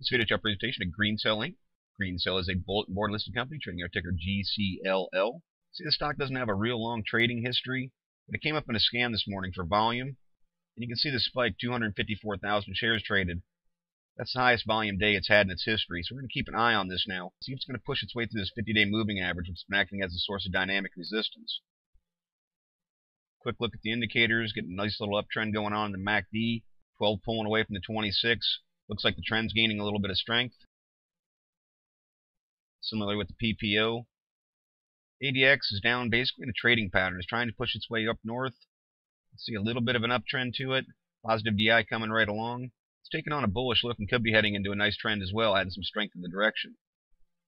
This video chart presentation of GCLL Inc. GCLL is a bulletin board listed company trading our ticker GCLL. See, the stock doesn't have a real long trading history, but it came up in a scan this morning for volume. And you can see the spike, 254,000 shares traded. That's the highest volume day it's had in its history. So we're going to keep an eye on this now. See if it's going to push its way through this 50-day moving average, which has been acting as a source of dynamic resistance. Quick look at the indicators. Getting a nice little uptrend going on in the MACD. 12 pulling away from the 26. Looks like the trend's gaining a little bit of strength. Similarly with the PPO. ADX is down basically in a trading pattern. It's trying to push its way up north. See a little bit of an uptrend to it. Positive DI coming right along. It's taking on a bullish look and could be heading into a nice trend as well, adding some strength in the direction.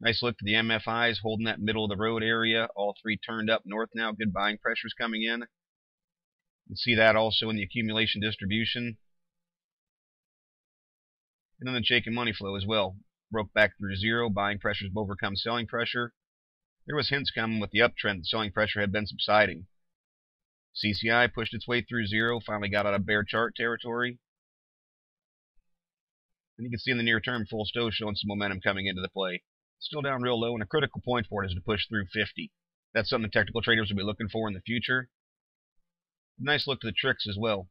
Nice look to the MFIs, holding that middle of the road area. All three turned up north now. Good buying pressures coming in. You can see that also in the accumulation distribution. And then the shaking money flow as well. Broke back through zero. Buying pressures have overcome selling pressure. There was hints coming with the uptrend that selling pressure had been subsiding. CCI pushed its way through zero. Finally got out of bear chart territory. And you can see in the near term, full stow showing some momentum coming into the play. Still down real low, and a critical point for it is to push through 50. That's something technical traders will be looking for in the future. Nice look to the tricks as well.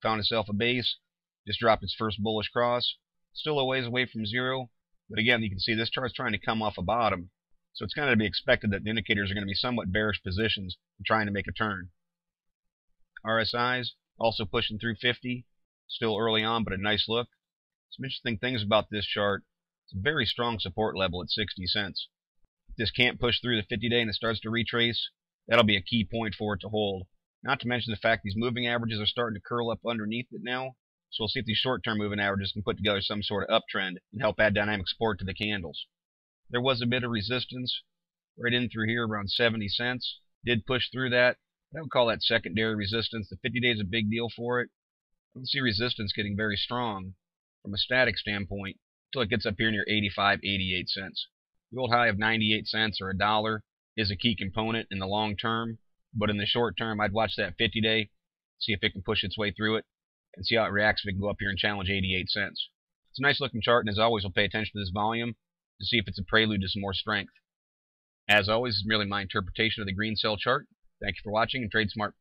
Found itself a base. Just dropped its first bullish cross. Still a ways away from zero. But again, you can see this chart's trying to come off a bottom. So it's kind of to be expected that the indicators are going to be somewhat bearish positions and trying to make a turn. RSIs also pushing through 50. Still early on, but a nice look. Some interesting things about this chart. It's a very strong support level at 60 cents. If this can't push through the 50-day and it starts to retrace, that'll be a key point for it to hold. Not to mention the fact these moving averages are starting to curl up underneath it now. So we'll see if these short-term moving averages can put together some sort of uptrend and help add dynamic support to the candles. There was a bit of resistance right in through here around 70 cents. Did push through that. I would call that secondary resistance. The 50-day is a big deal for it. I don't see resistance getting very strong from a static standpoint until it gets up here near 85, 88 cents. The old high of 98 cents or $1 is a key component in the long term, but in the short term, I'd watch that 50-day, see if it can push its way through it, and see how it reacts if it can go up here and challenge 88 cents. It's a nice looking chart, and as always, we'll pay attention to this volume to see if it's a prelude to some more strength. As always, it's merely my interpretation of the GCLL chart. Thank you for watching, and trade smart.